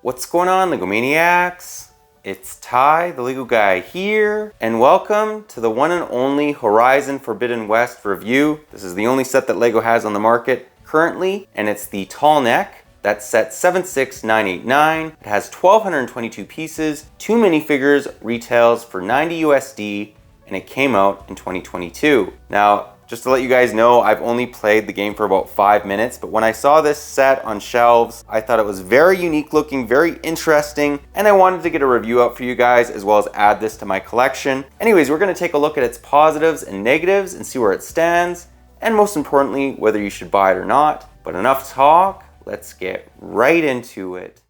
What's going on, LEGO Maniacs? It's Ty, the LEGO guy here, and welcome to the one and only Horizon Forbidden West review. This is the only set that LEGO has on the market currently, and it's the Tallneck. That's set 76989. It has 1,222 pieces, 2 minifigures, retails for 90 USD, and it came out in 2022. Now, just to let you guys know, I've only played the game for about 5 minutes, but when I saw this set on shelves, I thought it was very unique looking, very interesting, and I wanted to get a review out for you guys as well as add this to my collection. Anyways, we're gonna take a look at its positives and negatives and see where it stands, and most importantly, whether you should buy it or not. But enough talk, let's get right into it.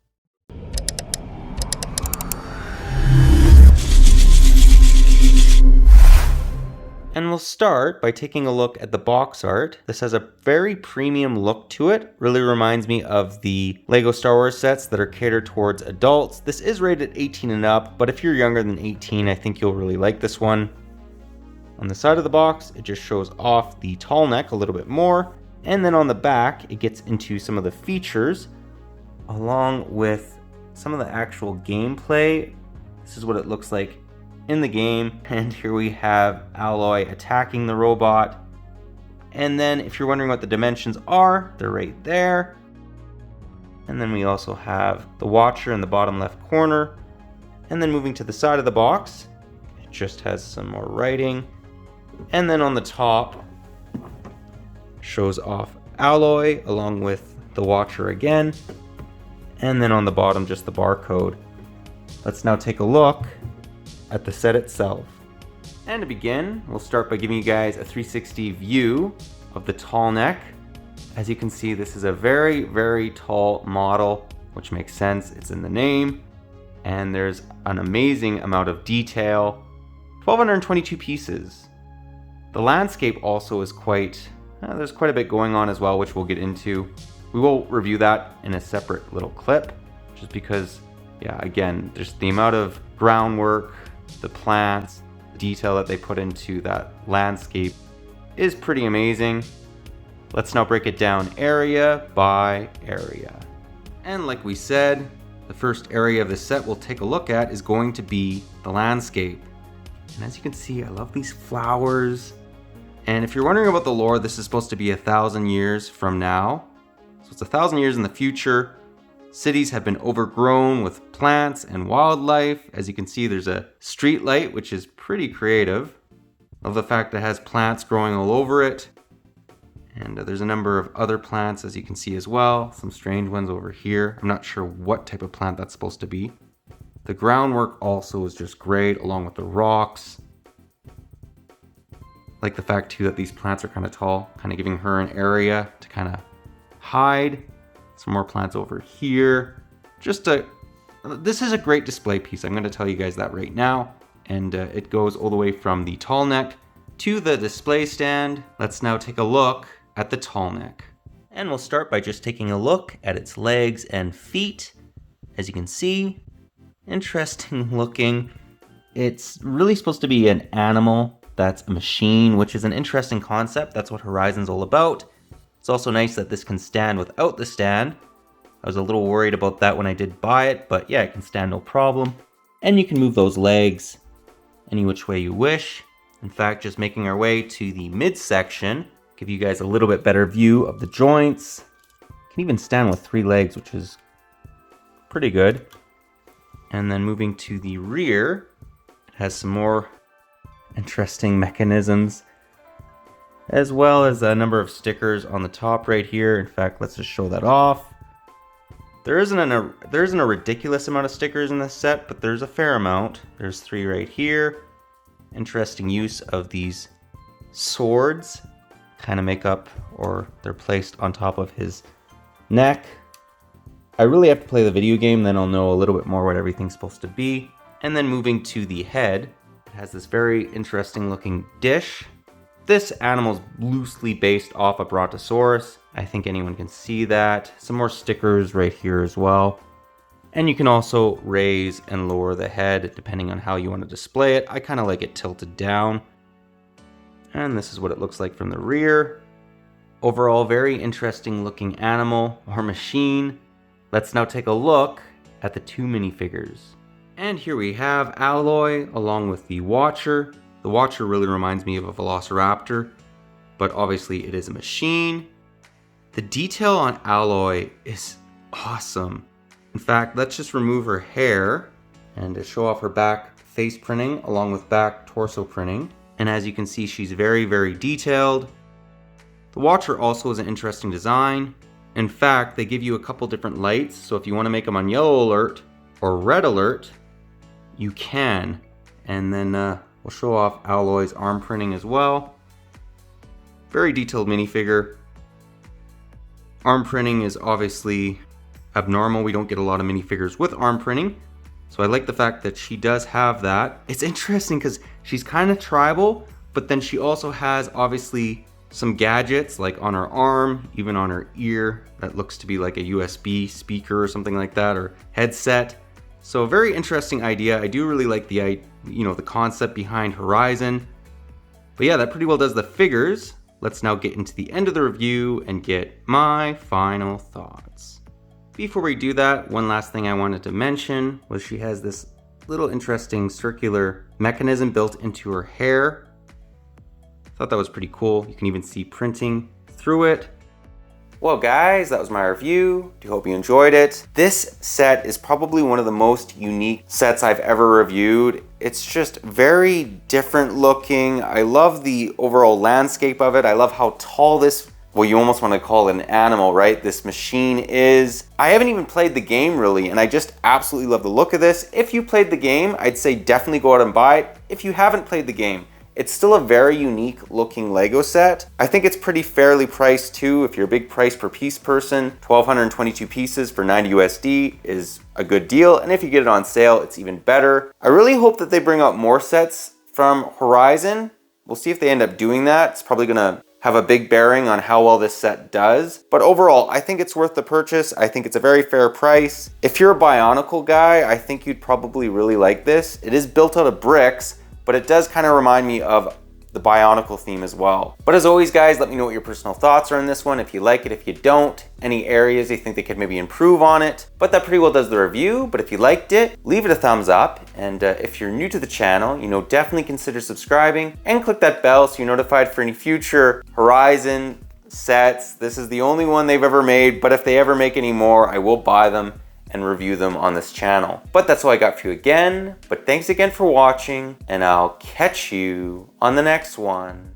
And we'll start by taking a look at the box art. This has a very premium look to it. Really reminds me of the LEGO Star Wars sets that are catered towards adults. This is rated 18 and up, but if you're younger than 18, I think you'll really like this one. On the side of the box, it just shows off the Tallneck a little bit more. And then on the back, it gets into some of the features along with some of the actual gameplay. This is what it looks like in the game, and here we have Alloy attacking the robot. And then if you're wondering what the dimensions are, they're right there. And then we also have the Watcher in the bottom left corner. And then moving to the side of the box, it just has some more writing. And then on the top, shows off Alloy along with the Watcher again. And then on the bottom, just the barcode. Let's now take a look at the set itself. And to begin, we'll start by giving you guys a 360 view of the Tallneck. As you can see, this is a very, very tall model, which makes sense. It's in the name, and there's an amazing amount of detail. 1,222 pieces. The landscape also is there's quite a bit going on as well, which we'll get into. We will review that in a separate little clip, just because, yeah, again, there's the amount of groundwork, the plants, the detail that they put into that landscape is pretty amazing. Let's now break it down area by area. And like we said, the first area of the set we'll take a look at is going to be the landscape. And as you can see, I love these flowers. And if you're wondering about the lore, this is supposed to be 1,000 years from now. So it's 1,000 years in the future. Cities have been overgrown with plants and wildlife. As you can see, there's a street light, which is pretty creative. Love the fact that it has plants growing all over it. And there's a number of other plants, as you can see as well. Some strange ones over here. I'm not sure what type of plant that's supposed to be. The groundwork also is just great, along with the rocks. Like the fact too that these plants are kind of tall, kind of giving her an area to kind of hide. Some more plants over here. This is a great display piece. I'm going to tell you guys that right now. And it goes all the way from the Tallneck to the display stand. Let's now take a look at the Tallneck. And we'll start by just taking a look at its legs and feet. As you can see, interesting looking. It's really supposed to be an animal that's a machine, which is an interesting concept. That's what Horizon's all about. It's also nice that this can stand without the stand. I was a little worried about that when I did buy it, but yeah, it can stand no problem. And you can move those legs any which way you wish. In fact, just making our way to the midsection, give you guys a little bit better view of the joints. Can even stand with 3 legs, which is pretty good. And then moving to the rear, it has some more interesting mechanisms, as well as a number of stickers on the top right here. In fact, let's just show that off. There isn't a ridiculous amount of stickers in this set, but there's a fair amount. There's 3 right here. Interesting use of these swords, kind of make up, or they're placed on top of his neck. I really have to play the video game, then I'll know a little bit more what everything's supposed to be. And then moving to the head, it has this very interesting looking dish. This animal's loosely based off a Brontosaurus. I think anyone can see that. Some more stickers right here as well. And you can also raise and lower the head depending on how you want to display it. I kind of like it tilted down. And this is what it looks like from the rear. Overall, very interesting looking animal or machine. Let's now take a look at the 2 minifigures. And here we have Alloy along with the Watcher. The Watcher really reminds me of a Velociraptor, but obviously it is a machine. The detail on Alloy is awesome. In fact, let's just remove her hair and to show off her back face printing along with back torso printing. And as you can see, she's very, very detailed. The Watcher also is an interesting design. In fact, they give you a couple different lights, so if you want to make them on yellow alert or red alert, you can. And then we'll show off Alloy's arm printing as well. Very detailed minifigure. Arm printing is obviously abnormal. We don't get a lot of minifigures with arm printing. So I like the fact that she does have that. It's interesting because she's kind of tribal, but then she also has obviously some gadgets like on her arm, even on her ear, that looks to be like a USB speaker or something like that, or headset. So a very interesting idea. I do really like the concept behind Horizon. But yeah, that pretty well does the figures. Let's now get into the end of the review and get my final thoughts. Before we do that, one last thing I wanted to mention was she has this little interesting circular mechanism built into her hair. Thought that was pretty cool. You can even see printing through it. Well guys, that was my review. I hope you enjoyed it. This set is probably one of the most unique sets I've ever reviewed. It's just very different looking. I love the overall landscape of it. I love how tall this, well, you almost want to call it an animal, right? This machine is. I haven't even played the game really, and I just absolutely love the look of this. If you played the game, I'd say definitely go out and buy it. If you haven't played the game, it's still a very unique looking Lego set. I think it's pretty fairly priced too. If you're a big price per piece person, 1,222 pieces for 90 USD is a good deal. And if you get it on sale, it's even better. I really hope that they bring out more sets from Horizon. We'll see if they end up doing that. It's probably gonna have a big bearing on how well this set does. But overall, I think it's worth the purchase. I think it's a very fair price. If you're a Bionicle guy, I think you'd probably really like this. It is built out of bricks, but it does kind of remind me of the Bionicle theme as well. But as always guys, let me know what your personal thoughts are on this one. If you like it, if you don't, any areas you think they could maybe improve on it. But that pretty well does the review. But if you liked it, leave it a thumbs up. And if you're new to the channel, definitely consider subscribing and click that bell so you're notified for any future Horizon sets. This is the only one they've ever made, but if they ever make any more, I will buy them and review them on this channel. But that's all I got for you again. But thanks again for watching, and I'll catch you on the next one.